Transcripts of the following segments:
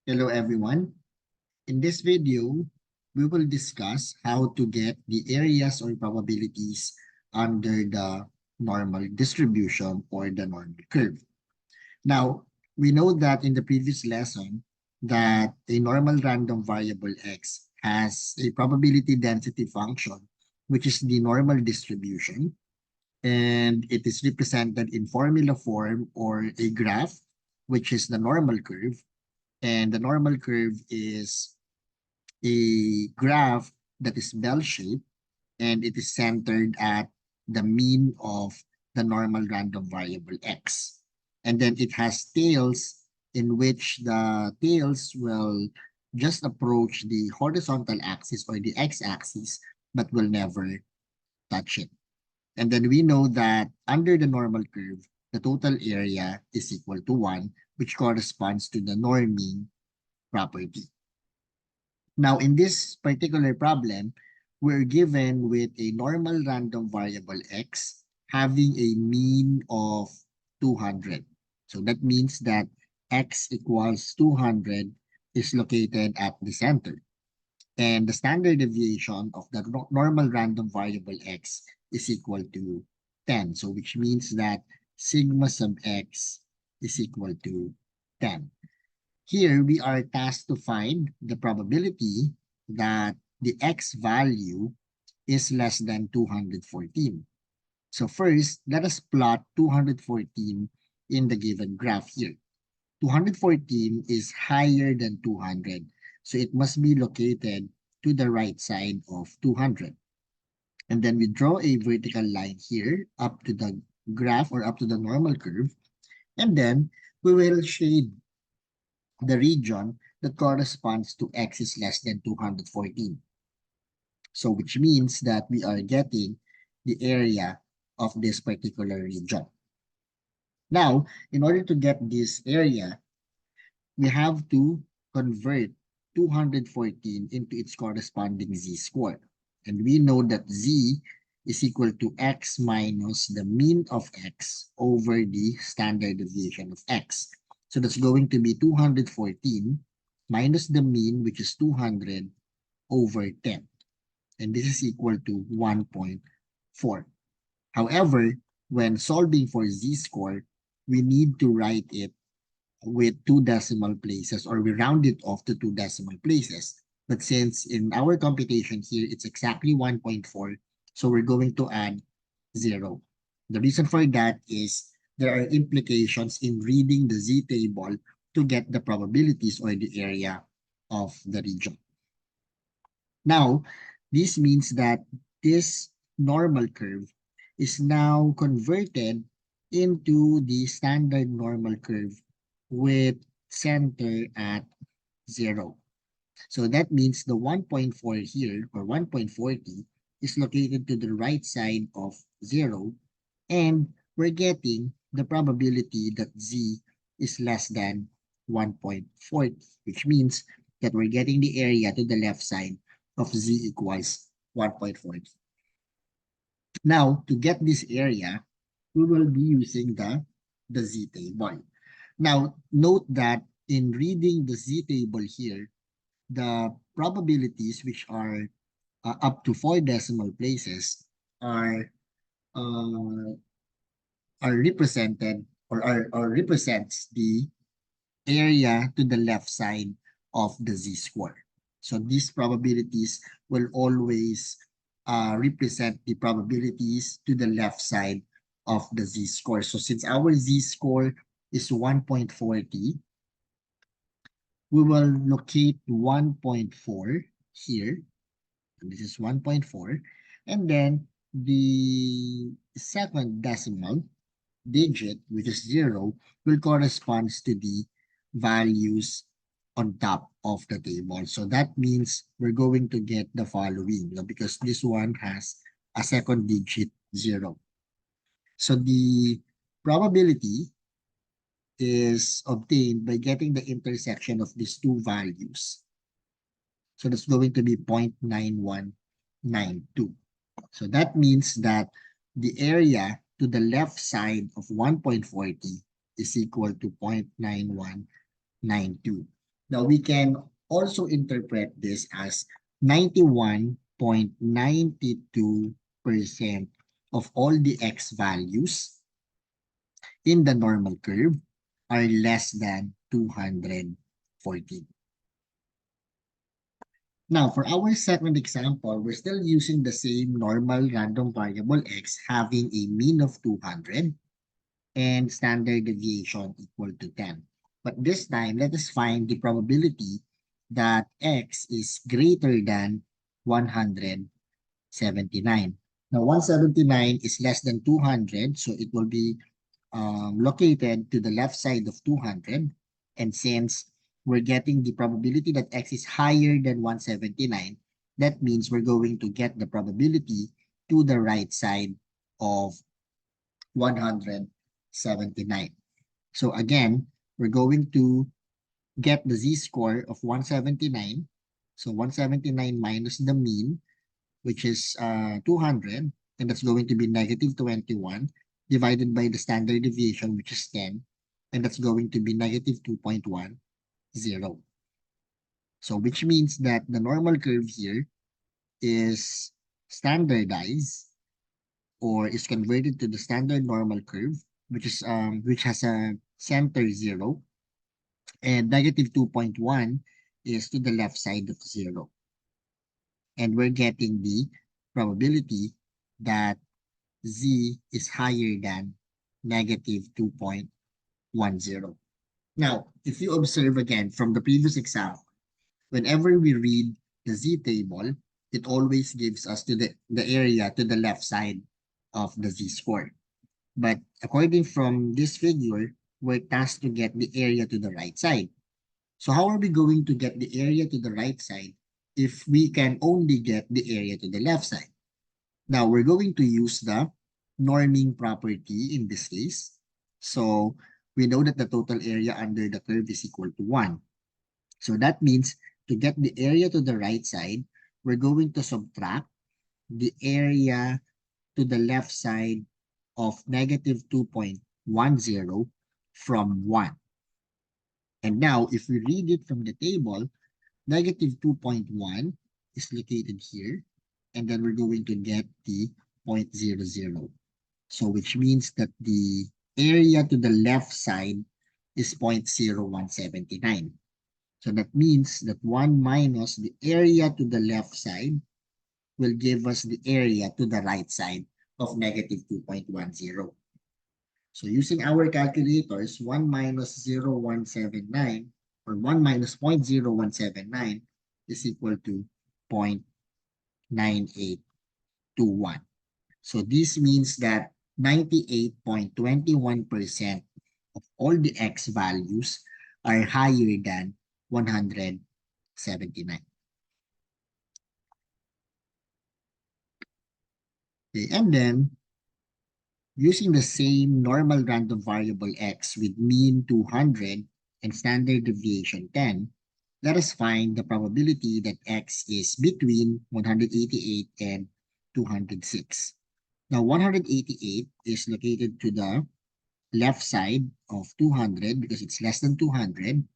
Hello everyone. In this video, we will discuss how to get the areas or probabilities under the normal distribution or the normal curve. Now, we know that in the previous lesson that a normal random variable x has a probability density function, which is the normal distribution, and it is represented in formula form or a graph, which is the normal curve. And the normal curve is a graph that is bell-shaped and it is centered at the mean of the normal random variable x. And then it has tails in which the tails will just approach the horizontal axis or the x-axis, but will never touch it. And then we know that under the normal curve, the total area is equal to 1, which corresponds to the norming property. Now, in this particular problem, we're given with a normal random variable x having a mean of 200. So that means that x equals 200 is located at the center. And the standard deviation of the normal random variable x is equal to 10. So which means that sigma sub x is equal to 10. Here, we are tasked to find the probability that the x value is less than 214. So first, let us plot 214 in the given graph here. 214 is higher than 200, so it must be located to the right side of 200. And then we draw a vertical line here up to the graph or up to the normal curve, and then we will shade the region that corresponds to x is less than 214. So which means that we are getting the area of this particular region. Now, in order to get this area, we have to convert 214 into its corresponding z-score. And we know that z is equal to x minus the mean of x over the standard deviation of x. So that's going to be 214 minus the mean, which is 200 over 10. And this is equal to 1.4. However, when solving for z-score, we need to write it with 2 decimal places, or we round it off to 2 decimal places. But since in our computation here, it's exactly 1.4, so we're going to add 0. The reason for that is there are implications in reading the z-table to get the probabilities or the area of the region. Now, this means that this normal curve is now converted into the standard normal curve with center at 0. So that means the 1.4 here, or 1.40, is located to the right side of 0, and we're getting the probability that z is less than 1.40, which means that we're getting the area to the left side of z equals 1.40. Now, to get this area, we will be using the z-table. Now, note that in reading the z-table here, the probabilities, which are up to 4 decimal places, are represented or represents the area to the left side of the z-score. So these probabilities will always represent the probabilities to the left side of the z-score. So since our z-score is 1.40, we will locate 1.4 here. And this is 1.4. And then the second decimal digit, which is 0, will correspond to the values on top of the table. So that means we're going to get the following, because this one has a second digit 0. So the probability is obtained by getting the intersection of these two values. So that's going to be 0.9192. So that means that the area to the left side of 1.40 is equal to 0.9192. Now we can also interpret this as 91.92% of all the x values in the normal curve are less than 214. Now, for our second example, we're still using the same normal random variable x having a mean of 200 and standard deviation equal to 10. But this time, let us find the probability that x is greater than 179. Now, 179 is less than 200, so it will be located to the left side of 200. And since we're getting the probability that x is higher than 179, that means we're going to get the probability to the right side of 179. So again, we're going to get the z-score of 179. So 179 minus the mean, which is 200, and that's going to be negative 21, divided by the standard deviation, which is 10, and that's going to be negative 2.10. So which means that the normal curve here is standardized or is converted to the standard normal curve, which has a center 0, and negative 2.1 is to the left side of 0. And we're getting the probability that z is higher than negative 2.10. Now, if you observe again from the previous example, whenever we read the z table, it always gives us the area to the left side of the z-score. But according from this figure, we're tasked to get the area to the right side. So how are we going to get the area to the right side if we can only get the area to the left side? Now we're going to use the norming property in this case. So we know that the total area under the curve is equal to 1. So that means to get the area to the right side, we're going to subtract the area to the left side of negative 2.10 from 1. And now, if we read it from the table, negative 2.1 is located here, and then we're going to get the 0.00. So which means that the area to the left side is 0.0179. So that means that 1 minus the area to the left side will give us the area to the right side of negative 2.10. So using our calculators, 1 minus 0.179 or 1 minus 0.0179 is equal to 0.9821. So this means that 98.21% of all the x values are higher than 179. Okay, and then using the same normal random variable x with mean 200 and standard deviation 10, let us find the probability that x is between 188 and 206. Now, 188 is located to the left side of 200 because it's less than 200,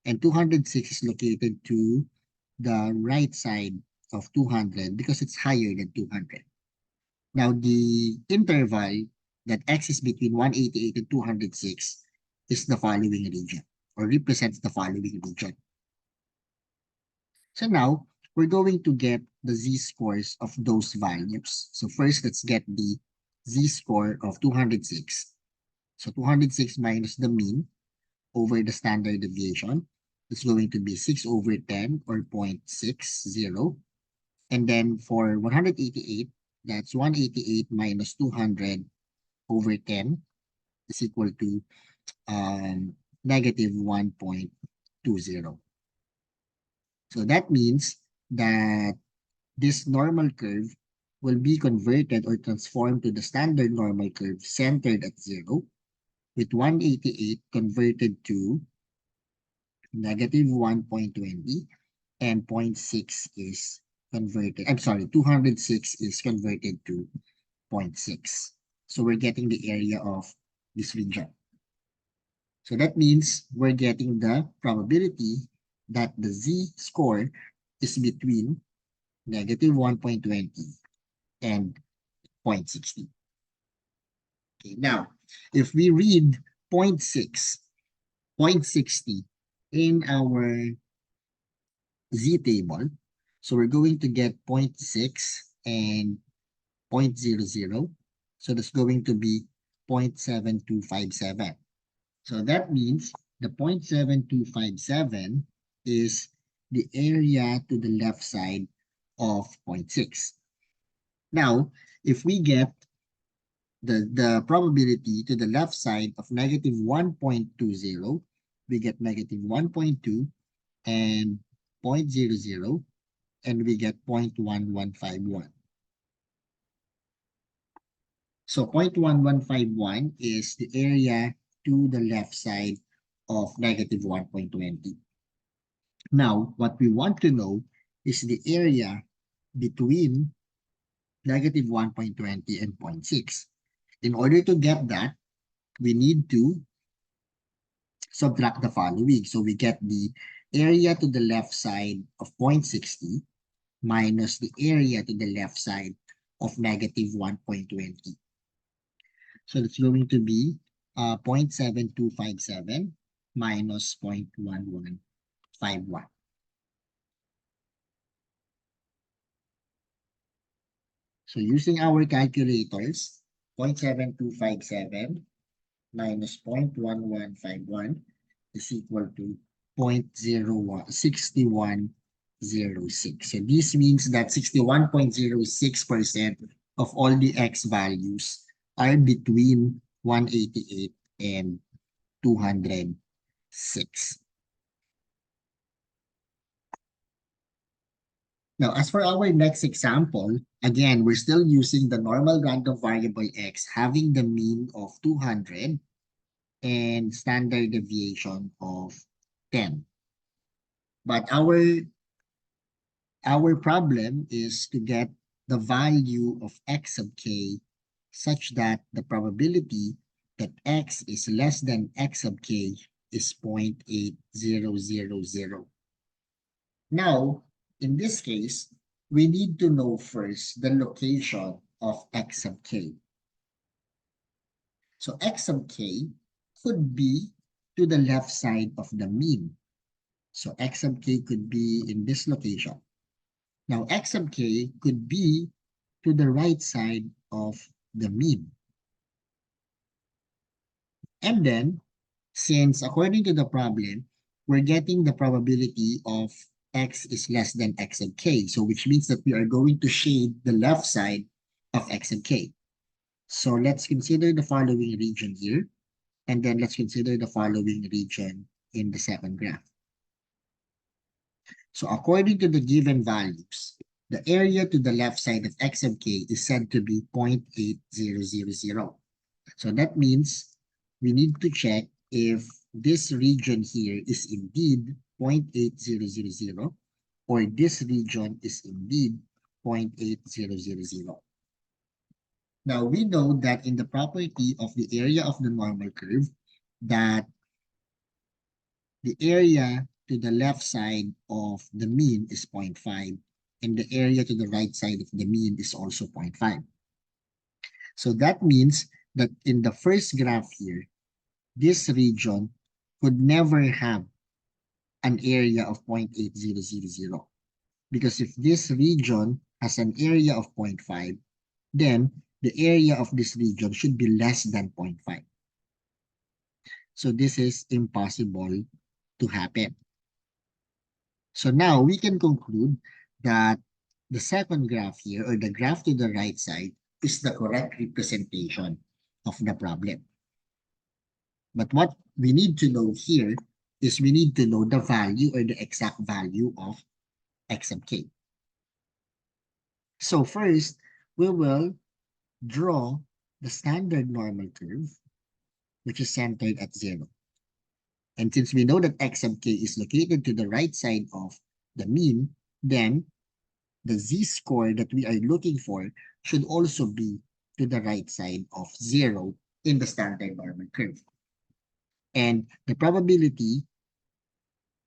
and 206 is located to the right side of 200 because it's higher than 200. Now, the interval that x is between 188 and 206 is the following region, or represents the following region. So now, we're going to get the z-scores of those values. So first, let's get the z-score of 206. So 206 minus the mean over the standard deviation is going to be 6 over 10 or 0.60. And then for 188, that's 188 minus 200 over 10 is equal to negative 1.20. So that means that this normal curve will be converted or transformed to the standard normal curve centered at 0, with 188 converted to negative 1.20 and zero point 0.6 is converted. I'm sorry, 206 is converted to 0.6. So we're getting the area of this region. So that means we're getting the probability that the z-score is between negative 1.20 and 0.60. Okay, now, if we read 0.60 in our z-table, so we're going to get 0.6 and 0.00. So that's going to be 0.7257. So that means the 0.7257 is the area to the left side of 0.6. Now, if we get the probability to the left side of negative 1.20, we get negative 1.2 and 0.00, and we get 0.1151. So 0.1151 is the area to the left side of negative 1.20. Now, what we want to know is the area between negative 1.20 and 0.6. In order to get that, we need to subtract the following. So we get the area to the left side of 0.60 minus the area to the left side of negative 1.20. So it's going to be 0.7257 minus 0.1151. So using our calculators, 0.7257 minus 0.1151 is equal to 0.6106. So this means that 61.06% of all the x values are between 188 and 206. Now, as for our next example, again, we're still using the normal random variable x having the mean of 200 and standard deviation of 10. But our problem is to get the value of x sub k such that the probability that x is less than x sub k is 0.8000. Now, in this case, we need to know first the location of x sub k. So x sub k could be to the left side of the mean. So x sub k could be in this location. Now x sub k could be to the right side of the mean. And then, since according to the problem, we're getting the probability of x is less than x sub k. So which means that we are going to shade the left side of x sub k. So let's consider the following region here. And then let's consider the following region in the second graph. So according to the given values, the area to the left side of x sub k is said to be 0.8000. So that means we need to check if this region here is indeed 0.8000 or this region is indeed 0.8000. Now we know that in the property of the area of the normal curve that the area to the left side of the mean is 0.5 and the area to the right side of the mean is also 0.5. So that means that in the first graph here, this region could never have an area of 0.8000 because if this region has an area of 0.5, then the area of this region should be less than 0.5. So this is impossible to happen. So now we can conclude that the second graph here, or the graph to the right side, is the correct representation of the problem. But what we need to know here is we need to know the value or the exact value of x sub k. So first, we will draw the standard normal curve, which is centered at 0. And since we know that x sub k is located to the right side of the mean, then the z-score that we are looking for should also be to the right side of 0 in the standard normal curve. And the probability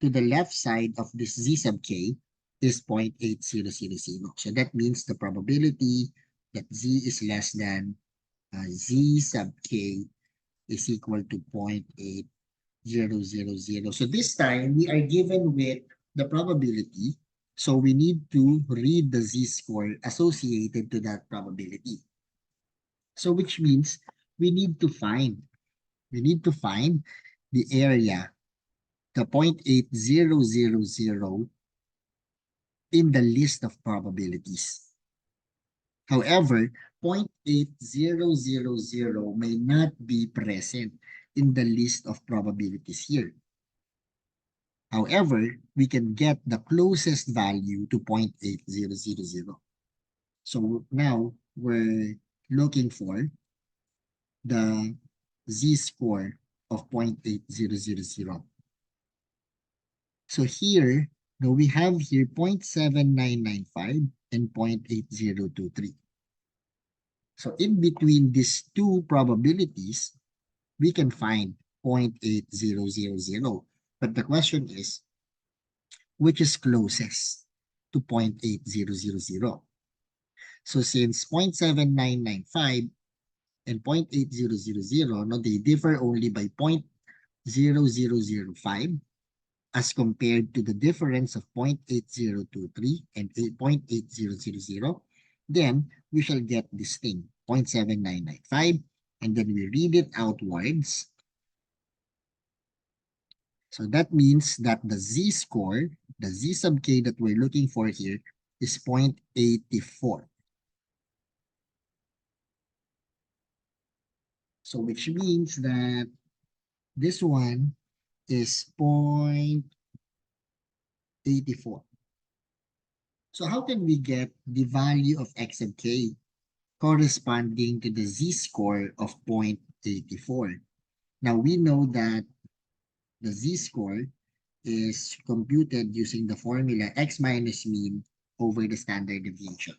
to the left side of this z sub k is 0.8000. So that means the probability that z is less than z sub k is equal to 0.8000. So this time we are given with the probability. So we need to read the z-score associated to that probability. So which means we need to find, we need to find the area, the 0.8000 in the list of probabilities. However, 0.8000 may not be present in the list of probabilities here. However, we can get the closest value to 0.8000. So now we're looking for the z-score of 0.8000. So here, now we have here 0.7995 and 0.8023. So in between these two probabilities, we can find 0.8000. But the question is, which is closest to 0.8000? So since 0.7995 and 0.8000, no, they differ only by 0.0005 as compared to the difference of 0.8023 and 0.8000, then we shall get this thing, 0.7995, and then we read it outwards. So that means that the z-score, the z sub k that we're looking for here is 0.84. So which means that this one is 0.84. So how can we get the value of x sub k corresponding to the z-score of 0.84? Now we know that the z-score is computed using the formula x minus mean over the standard deviation.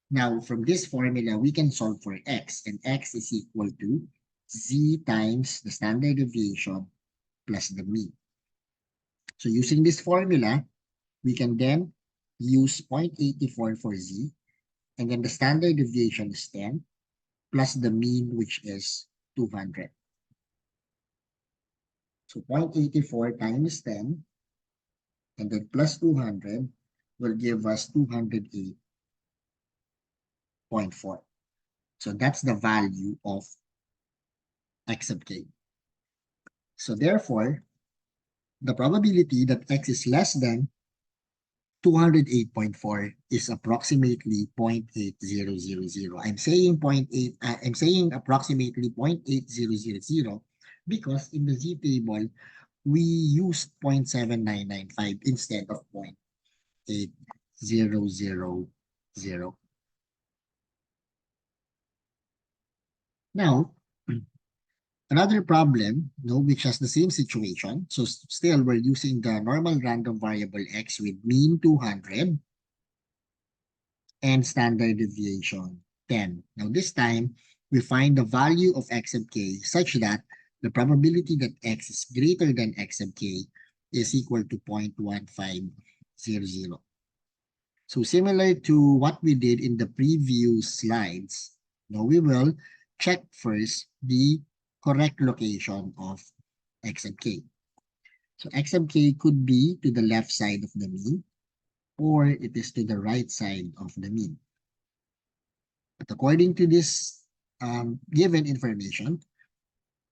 Now, from this formula, we can solve for x, and x is equal to z times the standard deviation plus the mean. So using this formula, we can then use 0.84 for z, and then the standard deviation is 10, plus the mean, which is 200. So 0.84 times 10, and then plus 200 will give us 208.4. So that's the value of x sub k. So therefore, the probability that x is less than 208.4 is approximately 0.8000. I'm saying 0.8, I'm saying approximately 0.8000 because in the z table, we used 0.7995 instead of 0.8000. Now, another problem, no, which has the same situation. So still, we're using the normal random variable x with mean 200 and standard deviation 10. Now this time, we find the value of x sub k such that the probability that x is greater than x sub k is equal to 0.1500. So similar to what we did in the previous slides, now we will check first the correct location of x sub k. So x sub k could be to the left side of the mean, or it is to the right side of the mean. But according to this given information,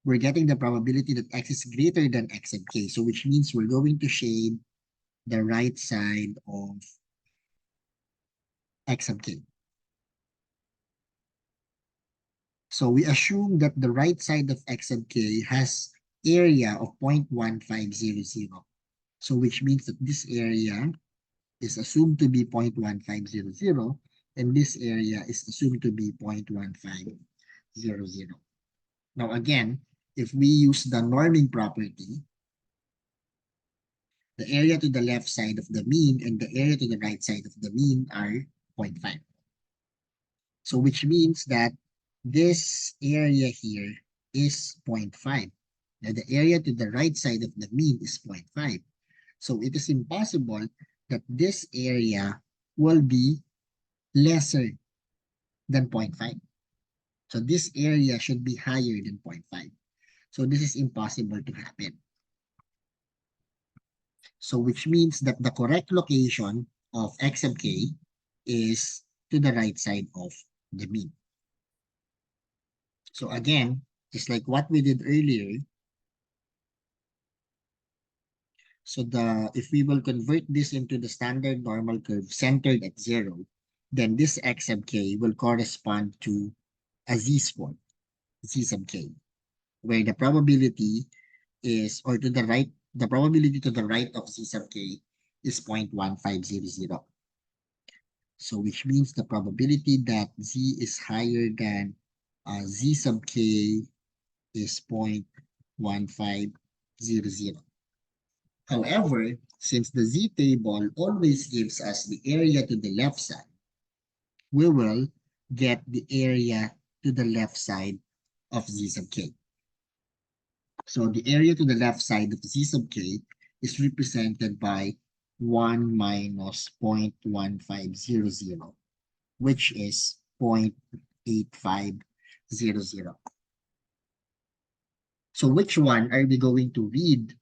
we're getting the probability that x is greater than x sub k. So which means we're going to shade the right side of x sub k. So we assume that the right side of x sub k has area of 0.1500. So which means that this area is assumed to be 0.1500 and this area is assumed to be 0.1500. Now again, if we use the norming property, the area to the left side of the mean and the area to the right side of the mean are 0.5. So which means that this area here is 0.5. Now the area to the right side of the mean is 0.5. So it is impossible that this area will be lesser than zero point 0.5. So this area should be higher than zero point 0.5. So this is impossible to happen. So which means that the correct location of x sub k is to the right side of the mean. So again, just like what we did earlier, so if we will convert this into the standard normal curve centered at 0, then this x sub k will correspond to a z-score, z sub k, where the probability is, or to the right, the probability to the right of z sub k is 0.1500. So which means the probability that z is higher than z sub k is 0.1500. However, since the z table always gives us the area to the left side, we will get the area to the left side of z sub k. So the area to the left side of z sub k is represented by 1 minus 0.1500, which is 0.8500. So which one are we going to read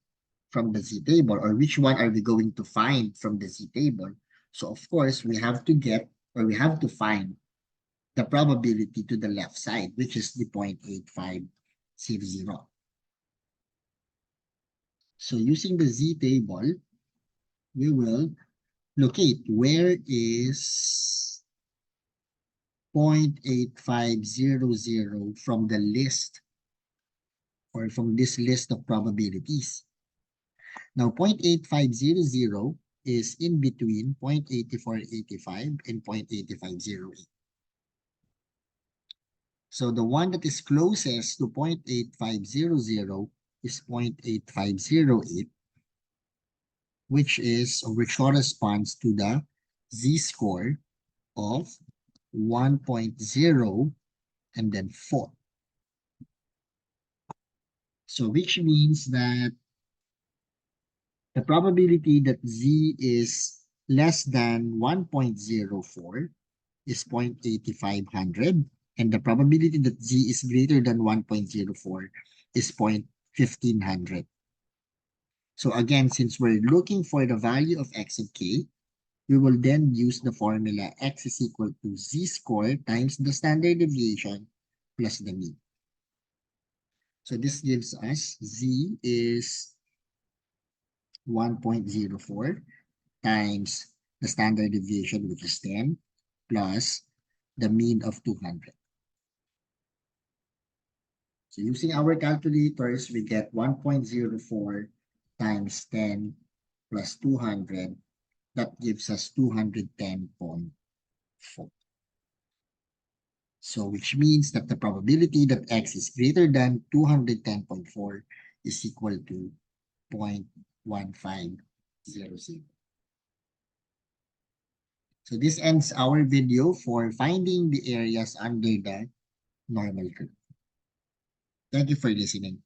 from the z table, or which one are we going to find from the z table? So of course, we have to get, or we have to find the probability to the left side, which is the 0.8500. So using the z table, we will locate where is 0.8500 from the list, or from this list of probabilities. Now 0.8500 is in between 0.8485 and 0.8508. So the one that is closest to 0.8500 is 0.8508, which corresponds to the z-score of 1.0 and then 4. So which means that the probability that z is less than 1.04 is 0.8500, and the probability that z is greater than 1.04 is 0.1500. So again, since we're looking for the value of x of k, we will then use the formula x is equal to z-score times the standard deviation plus the mean. So this gives us z is 1.04 times the standard deviation, which is 10, plus the mean of 200. So using our calculators, we get 1.04 times 10 plus 200. That gives us 210.4. So which means that the probability that x is greater than 210.4 is equal to 0.1500. So this ends our video for finding the areas under the normal curve. Thank you for listening.